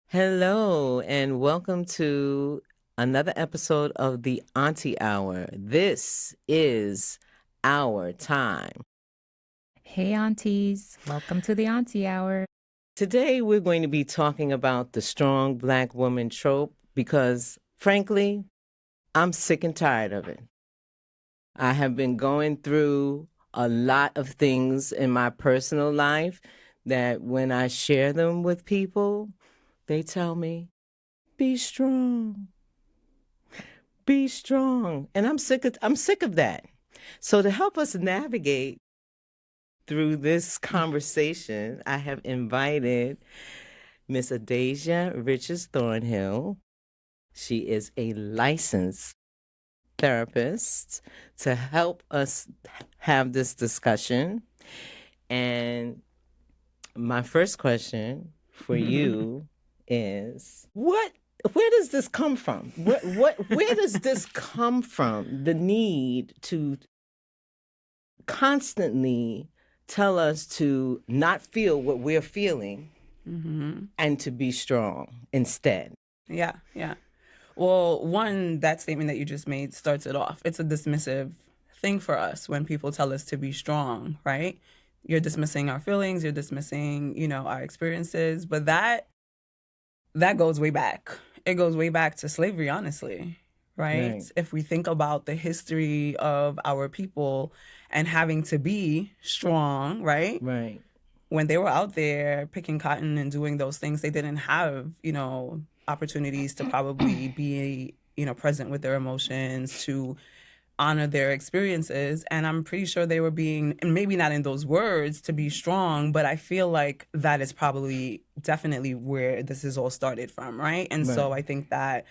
Hello, and welcome to another episode of the Auntie Hour. This is our time. Hey, aunties. Welcome to the Auntie Hour. Today, we're going to be talking about the strong Black woman trope because, frankly, I'm sick and tired of it. I have been going through a lot of things in my personal life that when I share them with people, they tell me, be strong. Be strong. And I'm sick of that. So to help us navigate through this conversation, I have invited Miss Adiasha Richards-Thornhill. She is a licensed therapist to help us have this discussion. And my first question for you is where does this come from? Where does this come from? The need to constantly tell us to not feel what we're feeling and to be strong instead. Yeah. Well, that statement that you just made starts it off. It's a dismissive thing for us when people tell us to be strong, right? You're dismissing our feelings, you're dismissing, our experiences, but that goes way back. It goes way back to slavery, honestly, right? If we think about the history of our people and having to be strong, right? Right. When they were out there picking cotton and doing those things, they didn't have, opportunities to probably be, present with their emotions, to honor their experiences. And I'm pretty sure they were being, and maybe not in those words, to be strong, but I feel like that is probably definitely where this is all started from, right? And so I think that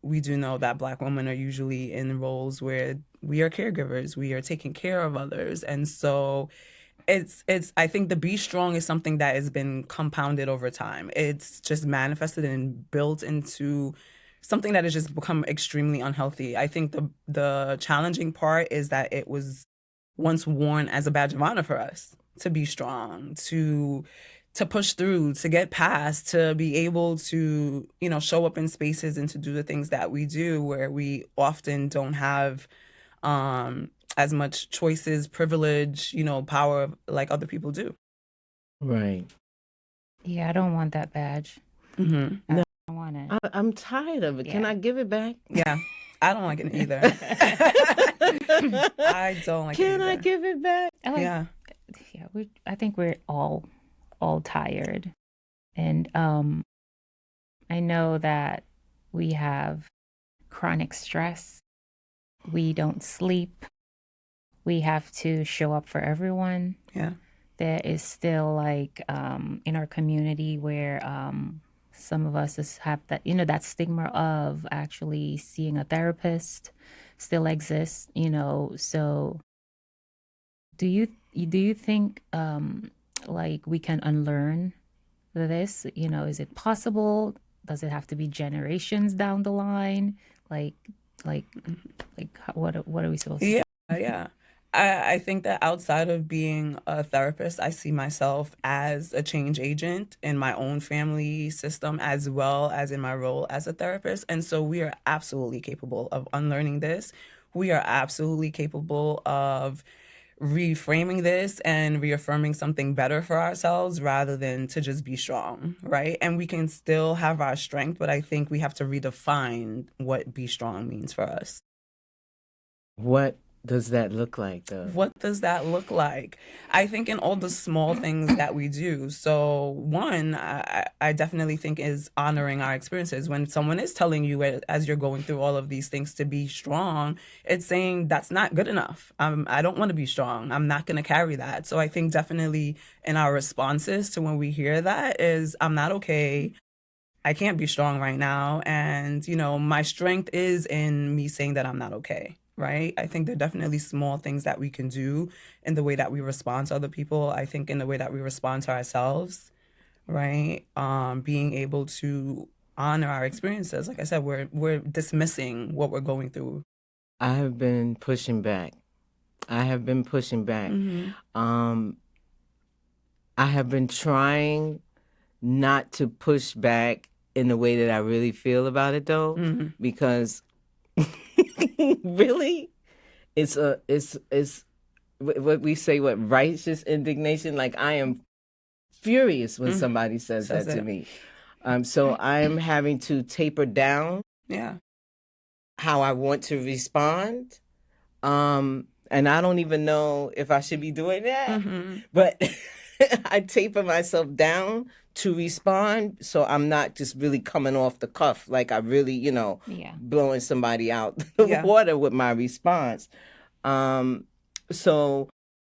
we do know that Black women are usually in roles where we are caregivers, we are taking care of others. And so it's I think the be strong is something that has been compounded over time. It's just manifested and built into something that has just become extremely unhealthy. I think the challenging part is that it was once worn as a badge of honor for us to be strong, to push through, to get past, to be able to, show up in spaces and to do the things that we do where we often don't have as much choices, privilege, power like other people do. Right. Yeah, I don't want that badge. Mm-hmm. No. I don't want it. I'm tired of it. Yeah. Can I give it back? Yeah. I don't like it either. I don't like it either. Can I give it back? Yeah. I think we're all tired. And I know that we have chronic stress. We don't sleep. We have to show up for everyone. Yeah. There is still in our community where some of us have that, that stigma of actually seeing a therapist still exists, so do you think we can unlearn this? Is it possible? Does it have to be generations down the line? What are we supposed to do? Yeah. I think that outside of being a therapist, I see myself as a change agent in my own family system as well as in my role as a therapist. And so we are absolutely capable of unlearning this. We are absolutely capable of reframing this and reaffirming something better for ourselves rather than to just be strong, right? And we can still have our strength, but I think we have to redefine what be strong means for us. What does that look like, though? What does that look like? I think in all the small things that we do. So one, I definitely think is honoring our experiences. When someone is telling you as you're going through all of these things to be strong, it's saying that's not good enough. I don't want to be strong. I'm not going to carry that. So I think definitely in our responses to when we hear that is, I'm not okay. I can't be strong right now. And, my strength is in me saying that I'm not okay. Right? I think there are definitely small things that we can do in the way that we respond to other people. I think in the way that we respond to ourselves, right? Being able to honor our experiences. Like I said, we're dismissing what we're going through. I have been pushing back. Mm-hmm. I have been trying not to push back in the way that I really feel about it, though, because really, it's what we say, what righteous indignation. Like, I am furious when somebody says that to me. So I am having to taper down how I want to respond. And I don't even know if I should be doing that, but I taper myself down to respond, so I'm not just really coming off the cuff, like I really, blowing somebody out the water with my response. So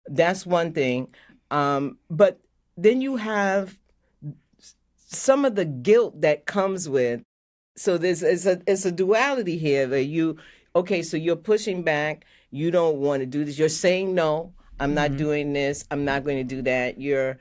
that's one thing. But then you have some of the guilt that comes with. So it's a duality here that so you're pushing back. You don't want to do this. You're saying no. I'm not doing this. I'm not going to do that. You're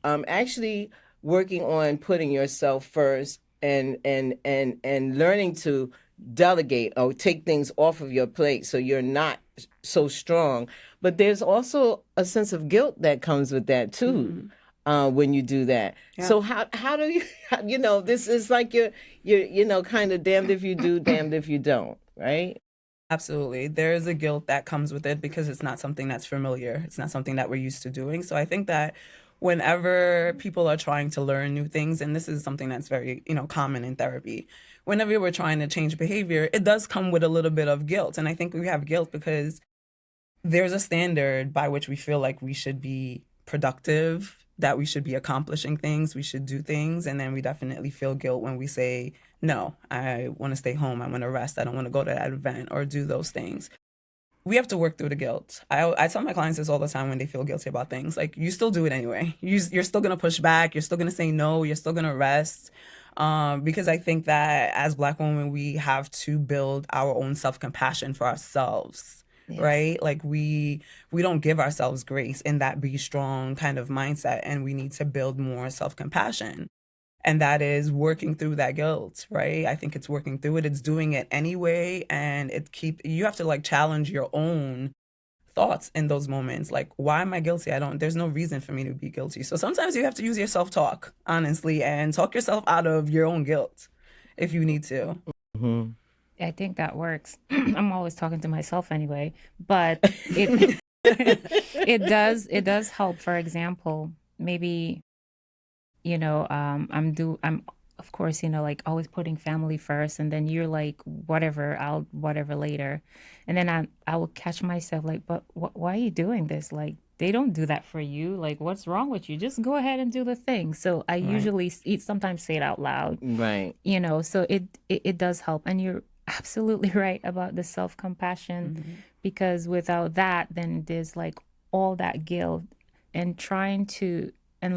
actually working on putting yourself first and learning to delegate or take things off of your plate so you're not so strong. But there's also a sense of guilt that comes with that too. When you do that. Yeah. So how do you, this is like you're kind of damned if you do, damned if you don't, right? Absolutely. There is a guilt that comes with it because it's not something that's familiar. It's not something that we're used to doing. So I think that whenever people are trying to learn new things, and this is something that's very, common in therapy, whenever we're trying to change behavior, it does come with a little bit of guilt. And I think we have guilt because there's a standard by which we feel like we should be productive, that we should be accomplishing things, we should do things, and then we definitely feel guilt when we say, no, I want to stay home, I want to rest, I don't want to go to that event or do those things. We have to work through the guilt. I tell my clients this all the time when they feel guilty about things. Like, you still do it anyway. You're still going to push back, you're still going to say no, you're still going to rest. Because I think that as Black women, we have to build our own self-compassion for ourselves. Yes. Right? Like we don't give ourselves grace in that be strong kind of mindset, and we need to build more self-compassion. And that is working through that guilt, right? I think it's working through it. It's doing it anyway. And you have to challenge your own thoughts in those moments. Like, why am I guilty? There's no reason for me to be guilty. So sometimes you have to use your self-talk, honestly, and talk yourself out of your own guilt if you need to. Mm-hmm. I think that works. I'm always talking to myself anyway, but it it does help. For example, maybe, I'm of course, always putting family first, and then you're like, I'll whatever later. And then I will catch myself like, but why are you doing this? Like, they don't do that for you. Like, what's wrong with you? Just go ahead and do the thing. So I usually sometimes say it out loud. Right. So it does help. And you're absolutely right about the self-compassion, because without that, then there's all that guilt, and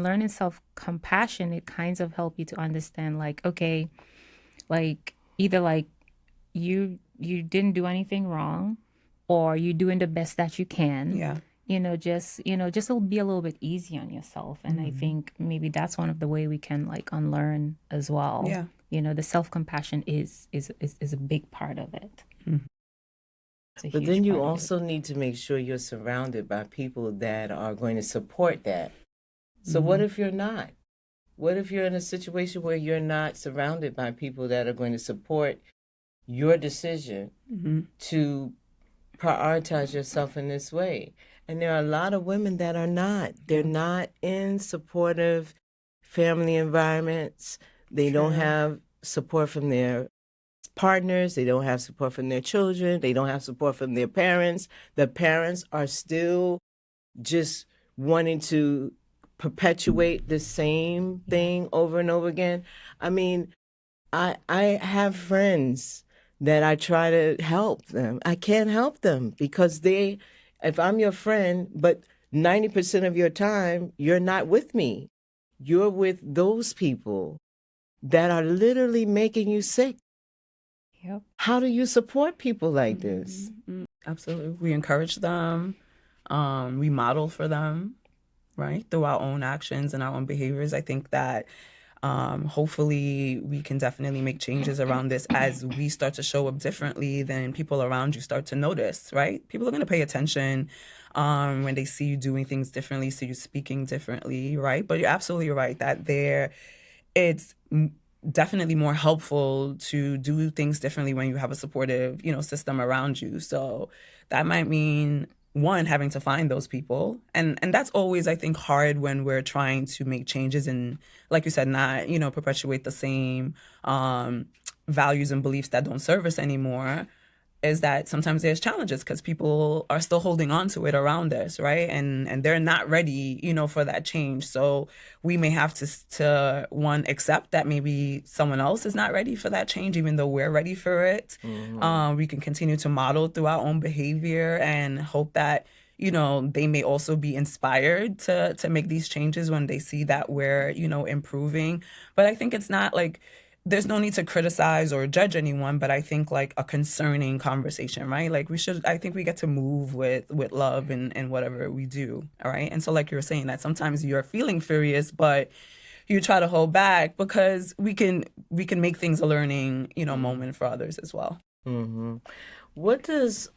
learning self-compassion, it kinds of help you to understand okay, either you didn't do anything wrong, or you're doing the best that you can. Yeah. Just be a little bit easy on yourself. And I think maybe that's one of the way we can unlearn as well. Yeah. The self-compassion is a big part of it. But then you also need to make sure you're surrounded by people that are going to support that. So what if you're not? What if you're in a situation where you're not surrounded by people that are going to support your decision to prioritize yourself in this way? And there are a lot of women that are not. They're not in supportive family environments. They don't have support from their partners. They don't have support from their children. They don't have support from their parents. The parents are still just wanting to perpetuate the same thing over and over again. I mean, I have friends that I try to help them. I can't help them because if I'm your friend, but 90% of your time, you're not with me. You're with those people that are literally making you sick. Yep. How do you support people like this? Absolutely. We encourage them. We model for them, right? Through our own actions and our own behaviors. I think that hopefully we can definitely make changes around this as we start to show up differently. Then people around you start to notice, right? People are going to pay attention. when they see you doing things differently, see you speaking differently, right? But you're absolutely right that it's definitely more helpful to do things differently when you have a supportive, system around you. So that might mean one, having to find those people, and that's always, I think, hard when we're trying to make changes and, like you said, not perpetuate the same values and beliefs that don't serve us anymore. Is that sometimes there's challenges because people are still holding on to it around us, right? And they're not ready, for that change. So we may have to one, accept that maybe someone else is not ready for that change, even though we're ready for it. We can continue to model through our own behavior and hope that they may also be inspired to make these changes when they see that we're improving. But I think it's not like there's no need to criticize or judge anyone, but I think like a concerning conversation, right? Like I think we get to move with love and whatever we do, all right? And so like you were saying, that sometimes you're feeling furious, but you try to hold back because we can make things a learning, moment for others as well. Mm-hmm. What does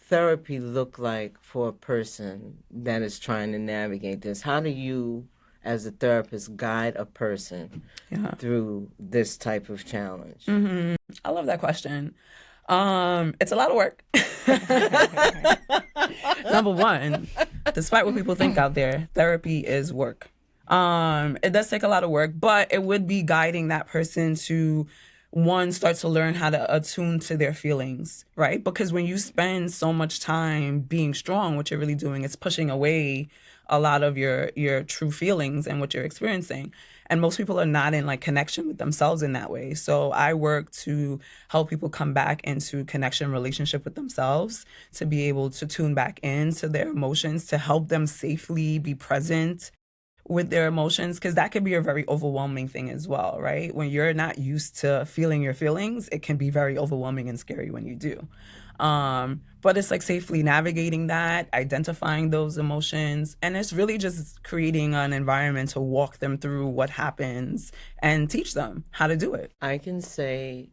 therapy look like for a person that is trying to navigate this? How do you, as a therapist, guide a person through this type of challenge? Mm-hmm. I love that question. It's a lot of work. Number one, despite what people think out there, therapy is work. It does take a lot of work, but it would be guiding that person to, one, start to learn how to attune to their feelings, right? Because when you spend so much time being strong, what you're really doing is pushing away a lot of your true feelings and what you're experiencing. And most people are not in like connection with themselves in that way. So I work to help people come back into connection, relationship with themselves, to be able to tune back into their emotions, to help them safely be present with their emotions, because that can be a very overwhelming thing as well, right? When you're not used to feeling your feelings, it can be very overwhelming and scary when you do. But it's like safely navigating that, identifying those emotions, and it's really just creating an environment to walk them through what happens and teach them how to do it. I can say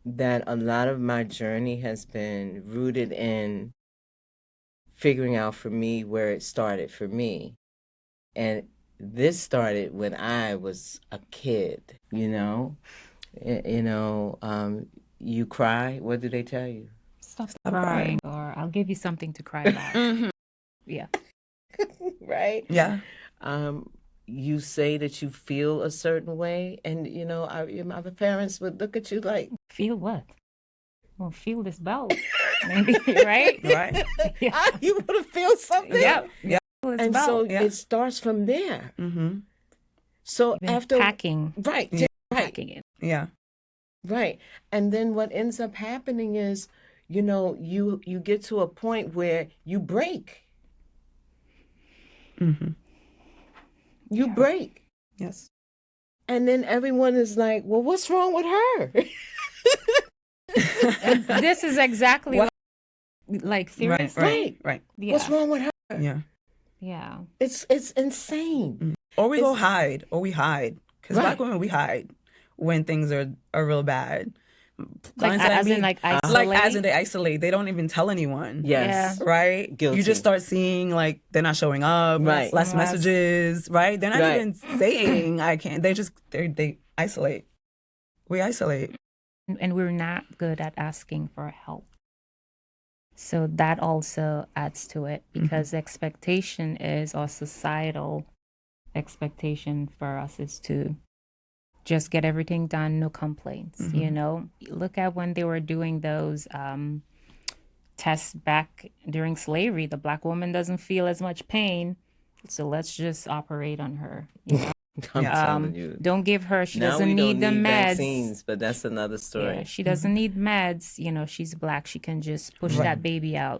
that a lot of my journey has been rooted in figuring out for me where it started for me. And this started when I was a kid, you cry, what do they tell you? Stop crying, or I'll give you something to cry about. Yeah. Right? Yeah. You say that you feel a certain way, and, my parents would look at you like... Feel what? Well, feel this belt. Maybe, right? Right. Yeah. You want to feel something? Yep. And belt. so it starts from there. Mm-hmm. So after... Packing. Right. Yeah. Right. Packing it. Yeah. Right. And then what ends up happening is, you get to a point where you break. Mm-hmm. You break. Yes. And then everyone is like, well, what's wrong with her? And this is exactly what, like, seriously? Right. Yeah. What's wrong with her? Yeah. Yeah. It's insane. Mm-hmm. Or we hide. Because Black women, we hide when things are real bad. Like, as in, like, isolate? Like, as in they isolate. They don't even tell anyone. Yes. Yeah. Right? Guilty. You just start seeing, like, they're not showing up. Right. Less messages. Right? They're not even saying, I can't. They isolate. We isolate. And we're not good at asking for help. So that also adds to it, because the expectation is, or societal expectation for us is to just get everything done, no complaints. Look at when they were doing those tests back during slavery. The Black woman doesn't feel as much pain, so let's just operate on her. I'm telling you. Don't give her. She now doesn't we need don't the need meds. Vaccines, but that's another story. Yeah, she doesn't need meds. She's Black. She can just push that baby out.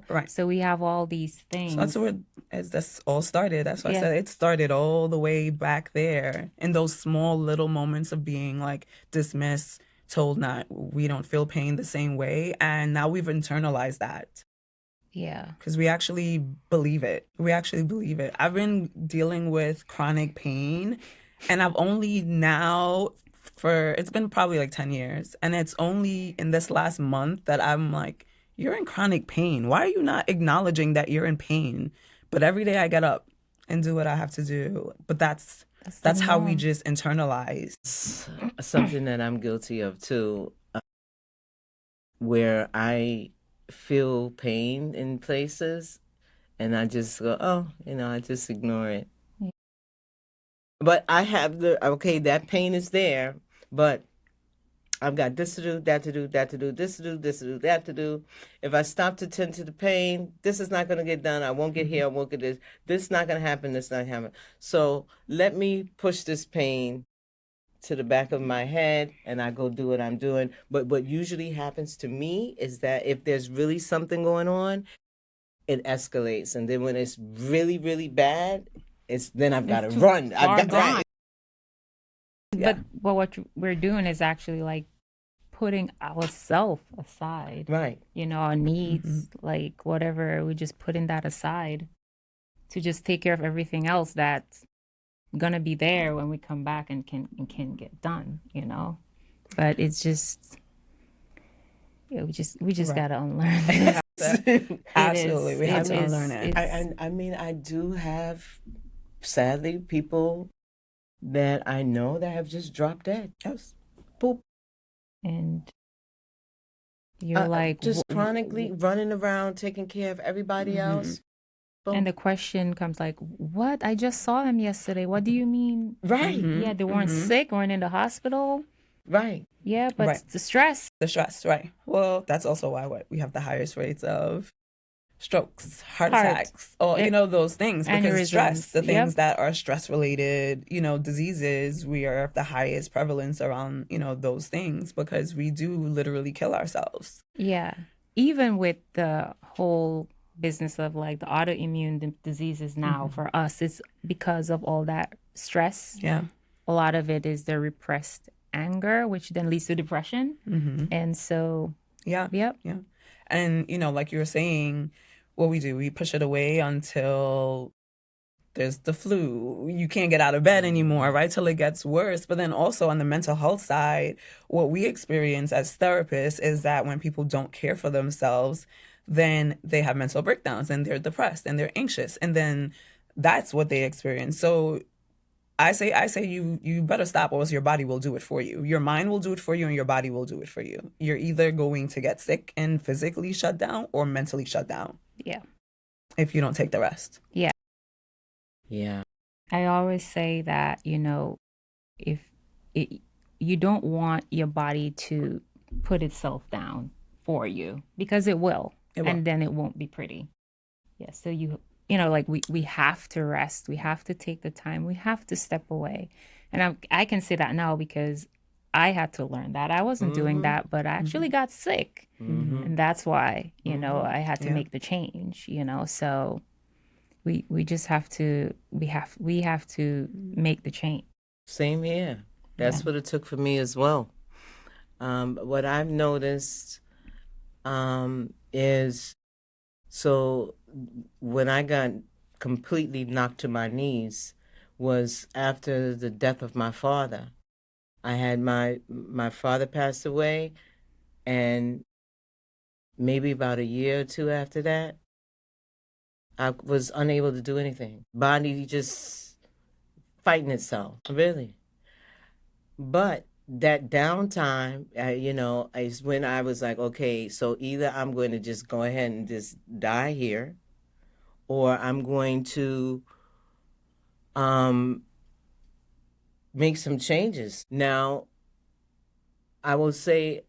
Right. So we have all these things. So that's all started. That's why I said it started all the way back there in those small little moments of being like dismissed, told we don't feel pain the same way, and now we've internalized that. Yeah. Because we actually believe it. I've been dealing with chronic pain, and I've only now, it's been probably like 10 years. And it's only in this last month that I'm like you're in chronic pain. Why are you not acknowledging that you're in pain? But every day I get up and do what I have to do. But that's how we just internalize. Something that I'm guilty of too, where I feel pain in places and I just go, oh, I just ignore it. Yeah. But I have that pain is there, but I've got this to do, that to do, that to do, this to do, this to do, that to do. If I stop to tend to the pain, this is not going to get done. I won't get here. I won't get this. This is not going to happen. This is not going to happen. So let me push this pain to the back of my head and I go do what I'm doing. But what usually happens to me is that if there's really something going on, it escalates. And then when it's really, really bad, then I've got to run. I've got But what we're doing is actually like putting ourselves aside. Right. Our needs, like whatever, we're just putting that aside to just take care of everything else that's gonna be there when we come back and can get done, But it's just we just gotta unlearn this. Absolutely, we have to unlearn it. I mean, I do have, sadly, people that I know that have just dropped dead. Yes. Boop. And you're like just chronically running around taking care of everybody else. Boom. And the question comes like, what? I just saw them yesterday. What do you mean? Right. Yeah, they weren't sick, weren't in the hospital. Right. Yeah, but the stress. The stress, right. Well, that's also why we have the highest rates of strokes, heart attacks, or, those things. Because stress, the things that are stress-related, diseases, we are the highest prevalence around, those things because we do literally kill ourselves. Yeah. Even with the whole business of like the autoimmune diseases now for us, it's because of all that stress. Yeah. A lot of it is the repressed anger, which then leads to depression. And so, yeah. And, like you were saying, what we do, we push it away until there's the flu. You can't get out of bed anymore, right? Till it gets worse. But then also on the mental health side, what we experience as therapists is that when people don't care for themselves, then they have mental breakdowns and they're depressed and they're anxious. And then that's what they experience. So I say you better stop or else your body will do it for you. Your mind will do it for you and your body will do it for you. You're either going to get sick and physically shut down or mentally shut down. Yeah. If you don't take the rest. Yeah. Yeah. I always say that, if you don't want your body to put itself down for you because it will. And then it won't be pretty. Yeah. So like we have to rest. We have to take the time. We have to step away. And I can say that now because I had to learn that. I wasn't doing that, but I actually got sick. And that's why, I had to make the change, so we just have to, we have to make the change. Same here. That's what it took for me as well. What I've noticed is, so when I got completely knocked to my knees was after the death of my father. I had my father passed away, and maybe about a year or two after that, I was unable to do anything. Body just fighting itself, really. But that downtime, is when I was like, okay, so either I'm going to just go ahead and just die here, or I'm going to make some changes. Now, I will say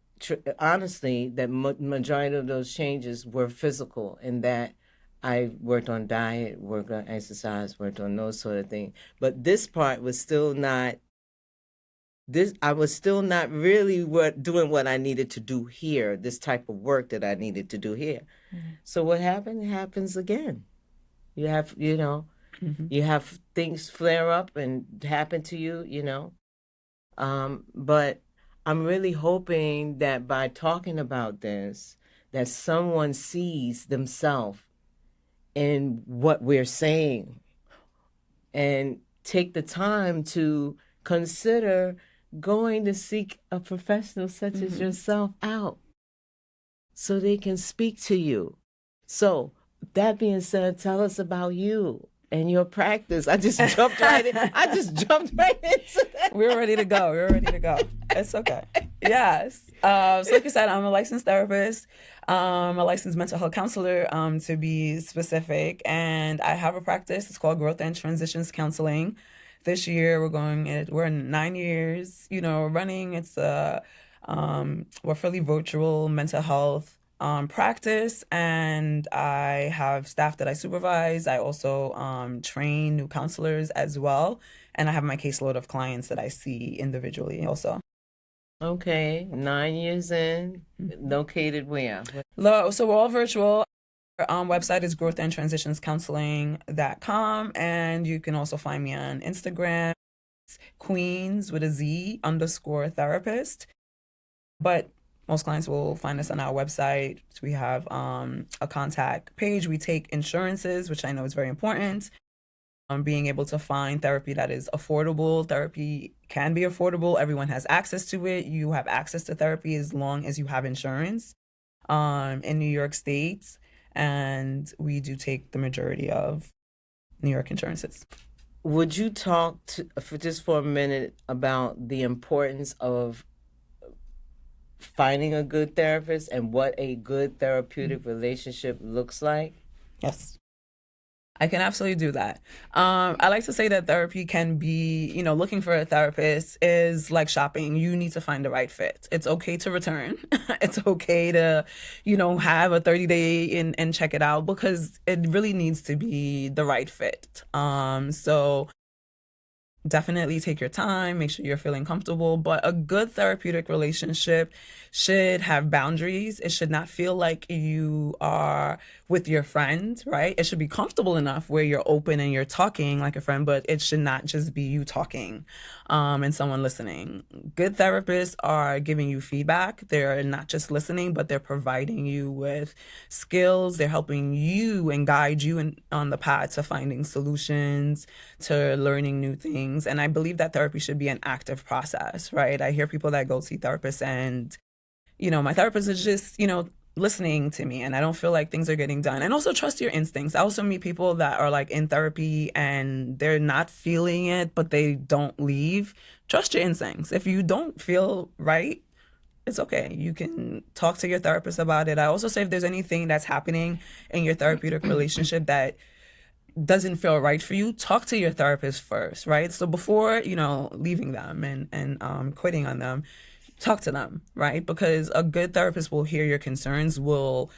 honestly that majority of those changes were physical, in that I worked on diet, worked on exercise, worked on those sort of things. But this part was still not. I was still not really doing what I needed to do here. This type of work that I needed to do here. So what happened? It happens again. You have, you have things flare up and happen to you, but I'm really hoping that by talking about this, that someone sees themselves in what we're saying and take the time to consider going to seek a professional such as yourself out. so they can speak to you. So, that being said, tell us about you and your practice. I just jumped right in. I just jumped right into that. We're ready to go. We're ready to go. It's okay. Yes. So like you said, I'm a licensed therapist, a licensed mental health counselor, to be specific. And I have a practice. It's called Growth and Transitions Counseling. This year we're in 9 years, running. It's we're fully virtual mental health practice, and I have staff that I supervise. I also train new counselors as well, and I have my caseload of clients that I see individually also. Okay, 9 years in, located where? So we're all virtual. Our website is growthandtransitionscounseling.com, and you can also find me on Instagram, Queens with a Z _therapist. But most clients will find us on our website. We have a contact page. We take insurances, which I know is very important. Being able to find therapy that is affordable. Therapy can be affordable. Everyone has access to it. You have access to therapy as long as you have insurance in New York State. And we do take the majority of New York insurances. Would you talk for a minute about the importance of finding a good therapist and what a good therapeutic relationship looks like? Yes. I can absolutely do that. I like to say that therapy can be, looking for a therapist is like shopping. You need to find the right fit. It's okay to return. It's okay to, have a 30-day and check it out, because it really needs to be the right fit. So definitely take your time, make sure you're feeling comfortable. But a good therapeutic relationship should have boundaries. It should not feel like you are with your friend, right? It should be comfortable enough where you're open and you're talking like a friend, but it should not just be you talking and someone listening. Good therapists are giving you feedback. They're not just listening, but they're providing you with skills. They're helping you and guide you on the path to finding solutions, to learning new things. And I believe that therapy should be an active process, right? I hear people that go see therapists and, my therapist is just, listening to me, and I don't feel like things are getting done. And also trust your instincts. I also meet people that are like in therapy and they're not feeling it, but they don't leave. Trust your instincts. If you don't feel right, it's okay. You can talk to your therapist about it. I also say if there's anything that's happening in your therapeutic relationship that doesn't feel right for you, talk to your therapist first, right? So before, leaving them and quitting on them, talk to them, right? Because a good therapist will hear your concerns, will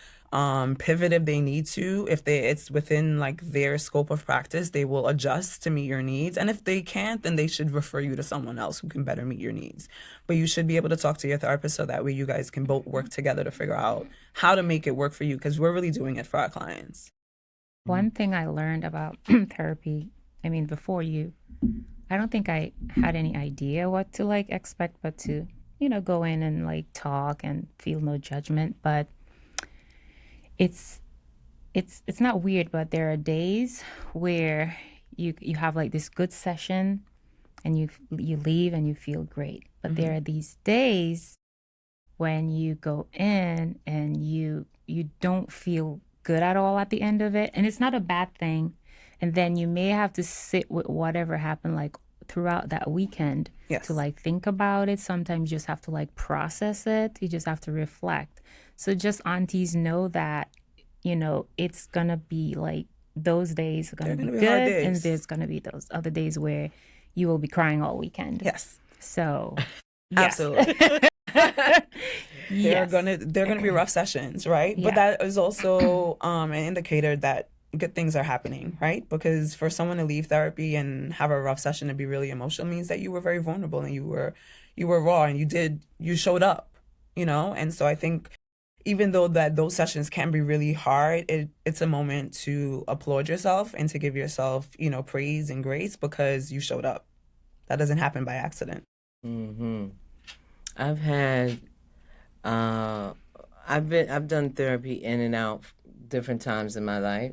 pivot if they need to. If it's within like their scope of practice, they will adjust to meet your needs. And if they can't, then they should refer you to someone else who can better meet your needs. But you should be able to talk to your therapist so that way you guys can both work together to figure out how to make it work for you, because we're really doing it for our clients. One thing I learned about therapy, before I don't think I had any idea what to like expect, but to, go in and like talk and feel no judgment. But it's not weird, but there are days where you have like this good session and you leave and you feel great. But there are these days when you go in and you don't feel good at all at the end of it, and it's not a bad thing. And then you may have to sit with whatever happened like throughout that weekend. Yes. To like think about it. Sometimes you just have to like process it. You just have to reflect. So just aunties know that, it's gonna be like those days are gonna be good, and there's gonna be those other days where you will be crying all weekend. Yes. So yes. Absolutely. They're gonna be rough sessions, right? Yeah. But that is also an indicator that good things are happening, right? Because for someone to leave therapy and have a rough session and be really emotional means that you were very vulnerable and you were raw and you showed up, And so I think even though that those sessions can be really hard, it's a moment to applaud yourself and to give yourself, praise and grace because you showed up. That doesn't happen by accident. Mm-hmm. I've had, I've done therapy in and out different times in my life.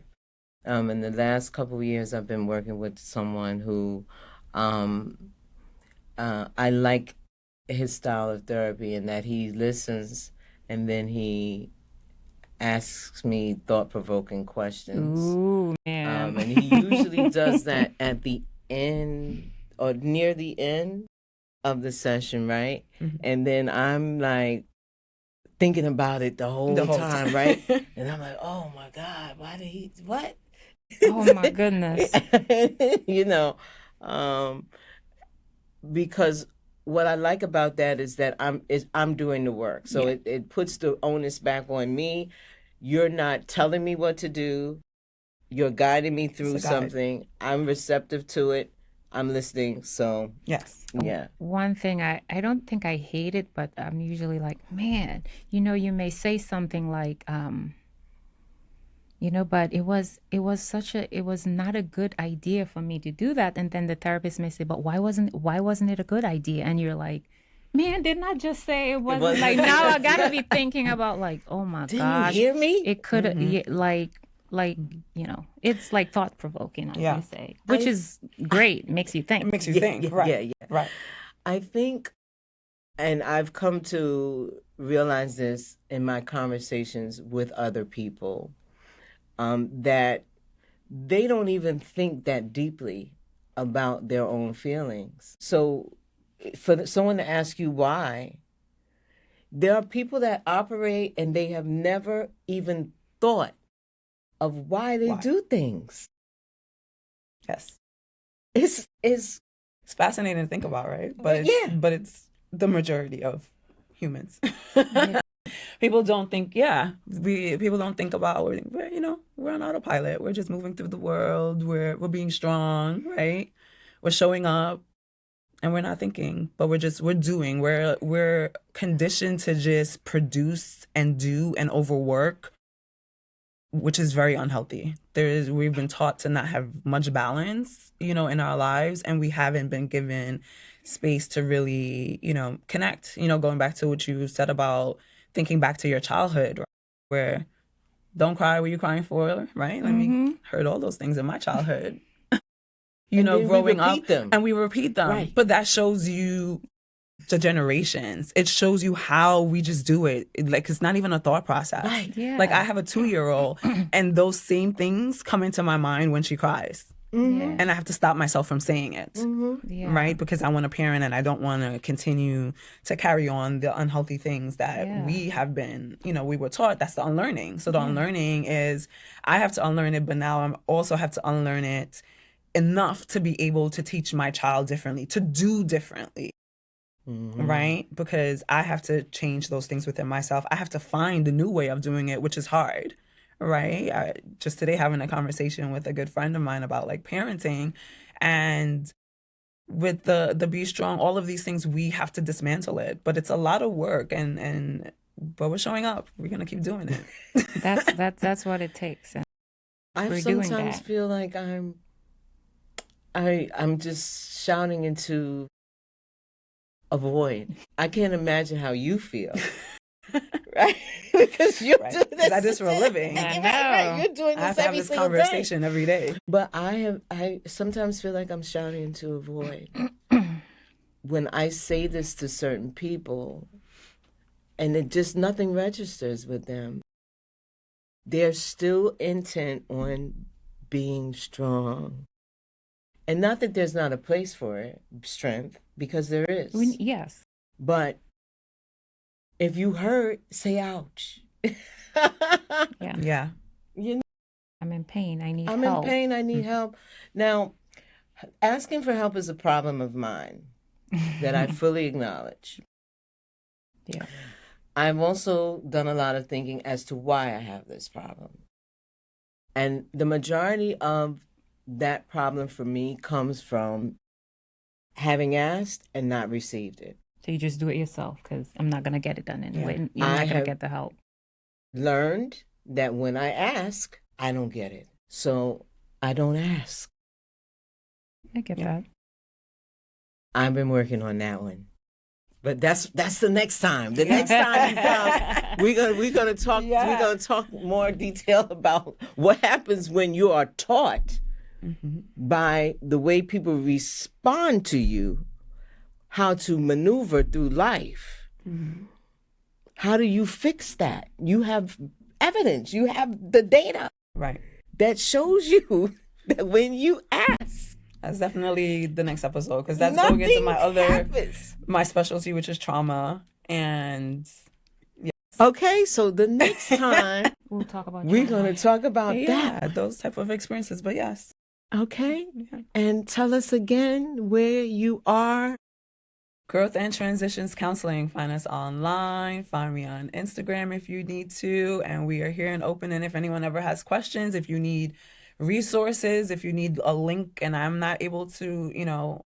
In the last couple of years, I've been working with someone who, I like his style of therapy in that he listens and then he asks me thought-provoking questions. Ooh, man. And he usually does that at the end or near the end of the session, right? Mm-hmm. And then I'm like thinking about it the whole time, right? And I'm like, oh my God, why did he, what? Oh my goodness. You know, because what I like about that is that I'm doing the work. So it puts the onus back on me. You're not telling me what to do. You're guiding me through something. I'm receptive to it. I'm listening. So yes. Yeah. One thing I don't think I hate it, but I'm usually like, man, you know, you may say something like, you know, but it was not a good idea for me to do that. And then the therapist may say, but why wasn't it a good idea? And you're like, man, didn't I just say it wasn't? Like, now I gotta be thinking about like, oh my gosh, you hear me? It could have, like, you know, it's like thought provoking, I say, which is great. Makes you think. It makes you think. Right. Yeah. Right. I think, and I've come to realize this in my conversations with other people, that they don't even think that deeply about their own feelings. So for someone to ask you why, there are people that operate and they have never even thought of why they do things. Yes. It's fascinating to think about, right? But it's the majority of humans. People don't think, people don't think about, we're on autopilot. We're just moving through the world. We're being strong, right? We're showing up and we're not thinking, but we're doing. We're conditioned to just produce and do and overwork, which is very unhealthy. We've been taught to not have much balance, in our lives, and we haven't been given space to really, connect. Going back to what you said about thinking back to your childhood, right? Where don't cry, what are you crying for, right? Let me heard all those things in my childhood. Growing up, and we repeat them. Right. But that shows you the generations. It shows you how we just do it. Like, it's not even a thought process. Right. Yeah. Like, I have a 2-year-old and those same things come into my mind when she cries. Mm-hmm. And I have to stop myself from saying it. Mm-hmm. Yeah. Right? Because I want to parent and I don't want to continue to carry on the unhealthy things that we have been, we were taught. That's the unlearning. So the unlearning is, I have to unlearn it, but now I also have to unlearn it enough to be able to teach my child differently, to do differently. Mm-hmm. Right? Because I have to change those things within myself. I have to find a new way of doing it, which is hard. Right? Just today having a conversation with a good friend of mine about like parenting, and with the be strong, all of these things, we have to dismantle it. But it's a lot of work, but we're showing up. We're gonna keep doing it. That's what it takes. And I sometimes feel like I'm just shouting into a void. I can't imagine how you feel. Right? Because you do this. I do this for a living. I know. Right. You're doing this every single day. I have this conversation every day. But I sometimes feel like I'm shouting into a void. When I say this to certain people, and it just nothing registers with them. They're still intent on being strong. And not that there's not a place for it, strength, because there is. Yes. But if you hurt, say ouch. Yeah. I'm in pain. I need help. I'm in pain. I need help. Now, asking for help is a problem of mine that I fully acknowledge. Yeah. I've also done a lot of thinking as to why I have this problem. And the majority of that problem for me comes from having asked and not received it. So you just do it yourself, because I'm not going to get it done anyway. You're not going to get the help. Learned that when I ask, I don't get it. So I don't ask. I get that. I've been working on that one. But that's the next time. The next time you come, we're gonna talk. Yeah. We're gonna talk more detail about what happens when you are taught by the way people respond to you, how to maneuver through life. Mm-hmm. How do you fix that? You have evidence. You have the data Right. that shows you that when you ask, That's definitely the next episode, because that's going into my happens. my specialty, which is trauma. And Okay, so the next time We'll talk about we're trauma. going to talk about that. those type of experiences. But yes. Okay, Yeah. and tell us again where you are. Growth and Transitions Counseling. Find us online. Find me on Instagram if you need to. And we are here and open. And if anyone ever has questions, if you need resources, if you need a link and I'm not able to,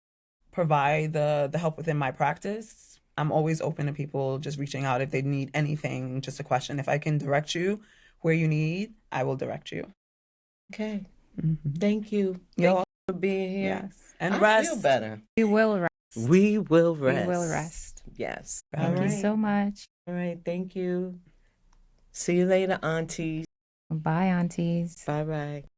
provide the help within my practice, I'm always open to people just reaching out if they need anything, just a question. If I can direct you where you need, I will direct you. Okay, Mm-hmm. thank you. You're Thank you for being here. Yes. And I rest. feel better. We will rest. We will rest. We will rest. Yes. Thank you so much. All right, thank you. See you later, aunties. Bye, aunties. Bye-bye.